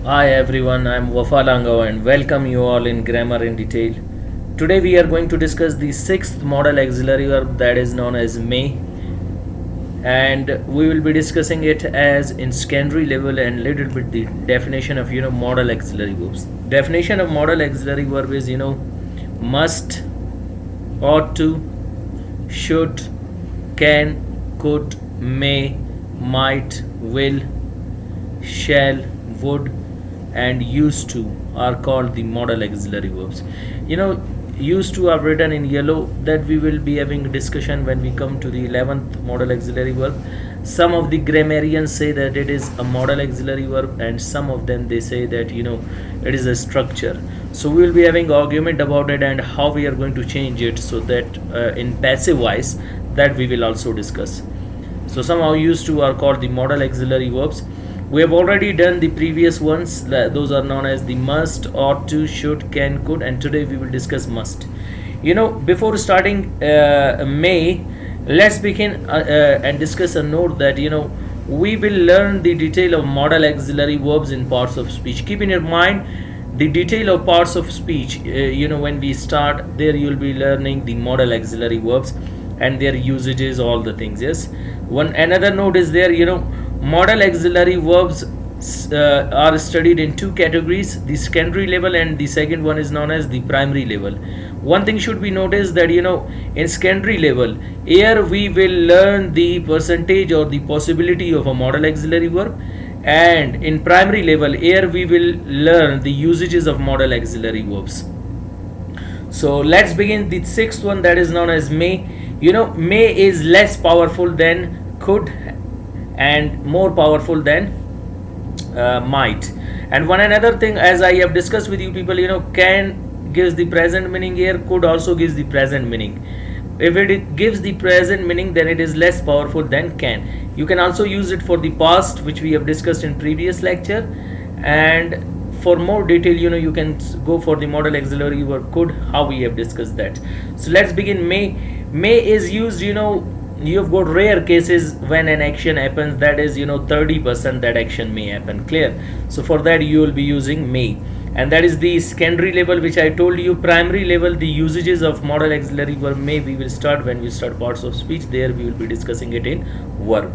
Hi everyone, I'm Wafa Langao and welcome you all in Grammar in Detail. Today we are going to discuss the sixth modal auxiliary verb that is known as may, and we will be discussing it as in secondary level and little bit the definition of modal auxiliary verbs. Definition of modal auxiliary verb is must, ought to, should, can, could, may, might, will, shall, would, and used to are called the modal auxiliary verbs. Used to are written in yellow, that we will be having a discussion when we come to the 11th modal auxiliary verb. Some of the grammarians say that it is a modal auxiliary verb, and some of them they say that it is a structure. So we will be having argument about it and how we are going to change it so that in passive voice that we will also discuss. So somehow used to are called the modal auxiliary verbs. We have already done the previous ones, those are known as the must, ought to, should, can, could, and today we will discuss must. Before starting may, let's begin and discuss a note that we will learn the detail of modal auxiliary verbs in parts of speech. Keep in your mind the detail of parts of speech. When we start there, you will be learning the modal auxiliary verbs and their usages, all the things. Yes, one another note is there. Modal auxiliary verbs are studied in two categories, the secondary level and the second one is known as the primary level. One thing should be noticed that in secondary level, here we will learn the percentage or the possibility of a modal auxiliary verb, and in primary level here we will learn the usages of modal auxiliary verbs. So let's begin the sixth one, that is known as may. May is less powerful than could and more powerful than might. And one another thing, as I have discussed with you people, can gives the present meaning here, could also gives the present meaning. If it gives the present meaning, then it is less powerful than can. You can also use it for the past, which we have discussed in previous lecture, and for more detail you can go for the modal auxiliary verb could, how we have discussed that. So let's begin. May is used, you have got rare cases when an action happens, that is 30% that action may happen. Clear? So for that you will be using may, and that is the secondary level which I told you. Primary level, the usages of modal auxiliary verb may, we will start when we start parts of speech. There we will be discussing it in verb.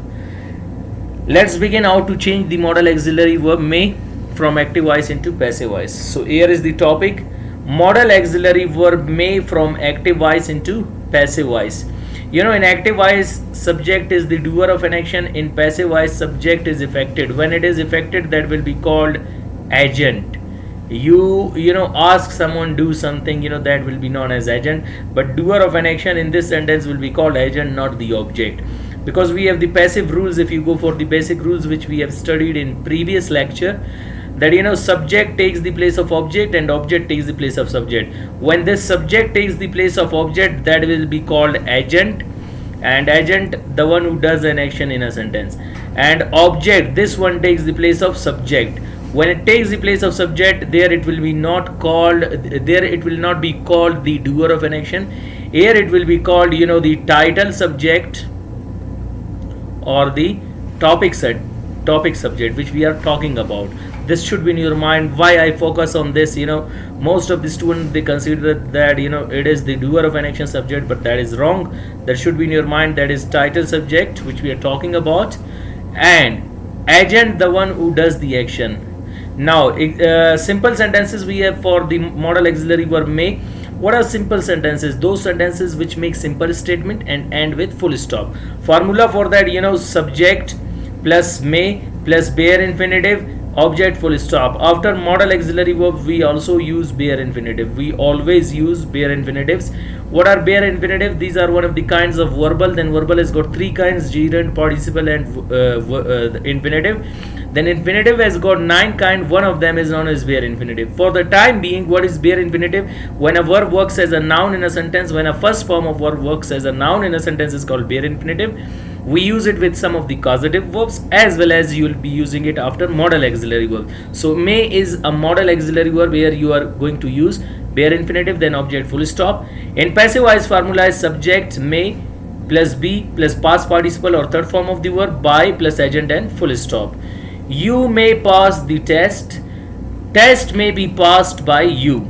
Let's begin how to change the modal auxiliary verb may from active voice into passive voice. So here is the topic: modal auxiliary verb may from active voice into passive voice. In active voice, subject is the doer of an action. In passive voice, subject is affected. When it is affected, that will be called agent. You ask someone do something, that will be known as agent, but doer of an action in this sentence will be called agent, not the object, because we have the passive rules. If you go for the basic rules which we have studied in previous lecture, that subject takes the place of object and object takes the place of subject. When this subject takes the place of object, that will be called agent, and agent the one who does an action in a sentence, and object, this one takes the place of subject. When it takes the place of subject, there it will be not called, there it will not be called the doer of an action. Here it will be called the title subject or the topic subject which we are talking about. This should be in your mind. Why I focus on this, most of the students, they consider that it is the doer of an action subject, but that is wrong. That should be in your mind, that is title subject which we are talking about, and agent the one who does the action. Now simple sentences we have for the modal auxiliary verb may. What are simple sentences? Those sentences which make simple statement and end with full stop. Formula for that, subject plus may plus bare infinitive, object, full stop. After modal auxiliary verb, we also use bare infinitive. We always use bare infinitives. What are bare infinitive? These are one of the kinds of verbal. Then verbal has got three kinds: gerund, participle, and infinitive. Then infinitive has got 9 kinds. One of them is known as bare infinitive. For the time being, what is bare infinitive? When a verb works as a noun in a sentence, when a first form of verb works as a noun in a sentence, is called bare infinitive. We use it with some of the causative verbs, as well as you will be using it after modal auxiliary verb. So may is a modal auxiliary verb where you are going to use bare infinitive, then object, full stop. In passive voice, formula is subject may plus be plus past participle or third form of the verb by plus agent and full stop. You may pass the test. Test may be passed by you.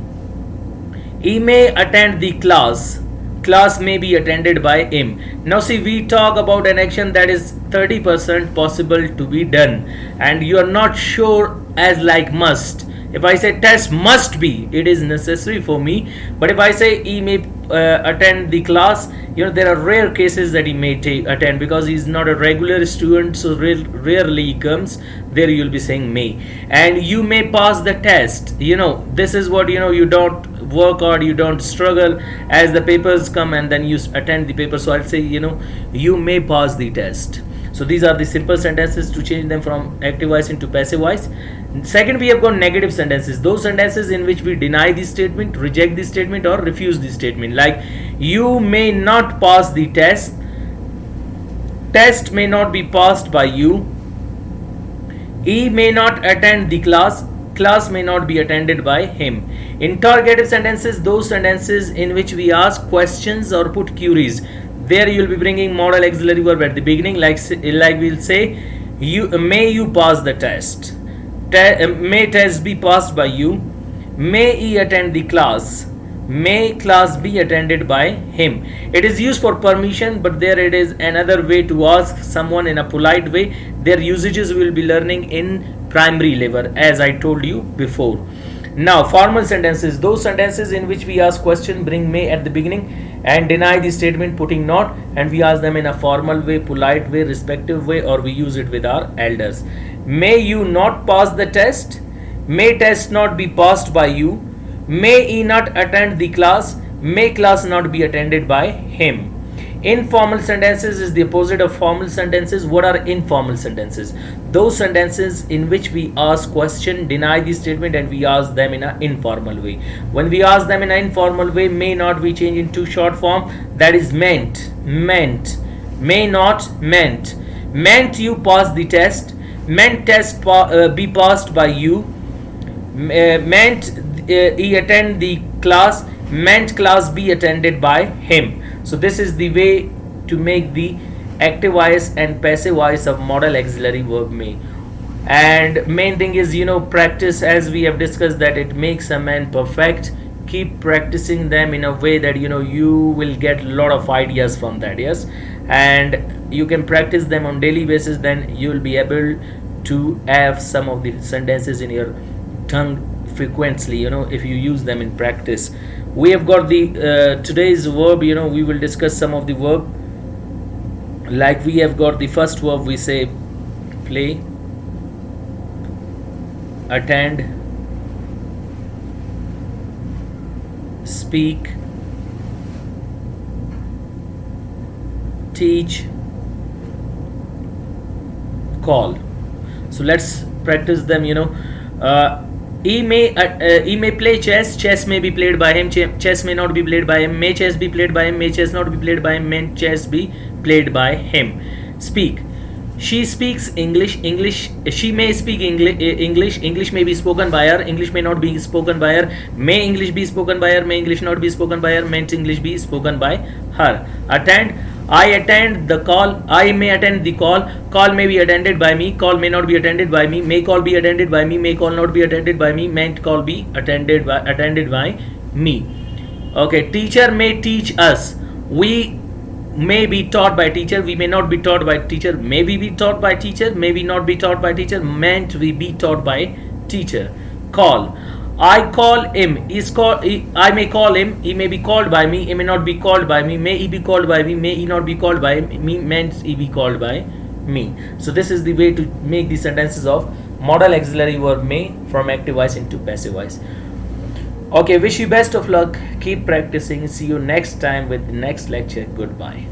He may attend the class. Class may be attended by him. Now see, we talk about an action that is 30% possible to be done, and you are not sure as like must. If I say test must be, it is necessary for me. But if I say he may attend the class, there are rare cases that he may attend, because he is not a regular student, so rarely he comes. There you will be saying may. And you may pass the test. This is what, you don't work hard, you don't struggle as the papers come, and then you attend the paper. So I'll say, you may pass the test. So these are the simple sentences to change them from active voice into passive voice. Second, we have got negative sentences. Those sentences in which we deny the statement, reject the statement, or refuse the statement. Like, you may not pass the test. Test may not be passed by you. He may not attend the class. Class may not be attended by him. Interrogative sentences, those sentences in which we ask questions or put queries. There you will be bringing modal auxiliary verb at the beginning, like we'll say, may you pass the test. May test be passed by you. May he attend the class. May class be attended by him. It is used for permission, but there it is another way to ask someone in a polite way. Their usages we will be learning in primary level, as I told you before. Now, formal sentences, those sentences in which we ask question, bring may at the beginning, and deny the statement putting not, and we ask them in a formal way, polite way, respectful way, or we use it with our elders. May you not pass the test. May test not be passed by you. May he not attend the class. May class not be attended by him. Informal sentences is the opposite of formal sentences. What are informal sentences? Those sentences in which we ask question, deny the statement, and we ask them in an informal way. When we ask them in an informal way, may not we change into short form, that is meant, may not, meant you pass the test, meant test be passed by you, meant he attend the class, meant class be attended by him. So this is the way to make the active voice and passive voice of modal auxiliary verb may. And main thing is, practice, as we have discussed, that it makes a man perfect. Keep practicing them in a way that you will get a lot of ideas from that. Yes, and you can practice them on daily basis, then you will be able to have some of the sentences in your tongue frequently, if you use them in practice. We have got the today's verb, we will discuss some of the verb. Like, we have got the first verb, we say play, attend, speak, teach, call. So let's practice them. He may play chess. Chess may be played by him. Chess may not be played by him. May chess be played by him. May chess not be played by him. May chess be played by him. Speak. She speaks English. She may speak English. English may be spoken by her. English may not be spoken by her. May English be spoken by her. May English not be spoken by her. May English be spoken by her. Attend. I attend the call. I may attend the call. Call may be attended by me. Call may not be attended by me. May call be attended by me. May call not be attended by me. May call be attended by me. Okay. Teacher may teach us. We may be taught by teacher. We may not be taught by teacher. May we be taught by teacher. May we not be taught by teacher. Mayn't we be taught by teacher. Call. I call him. I may call him. He may be called by me. He may not be called by me. May he be called by me. May he not be called by me. Meant he be called by me. So this is the way to make the sentences of modal auxiliary verb may from active voice into passive voice. Okay, wish you best of luck. Keep practicing. See you next time with the next lecture. Goodbye.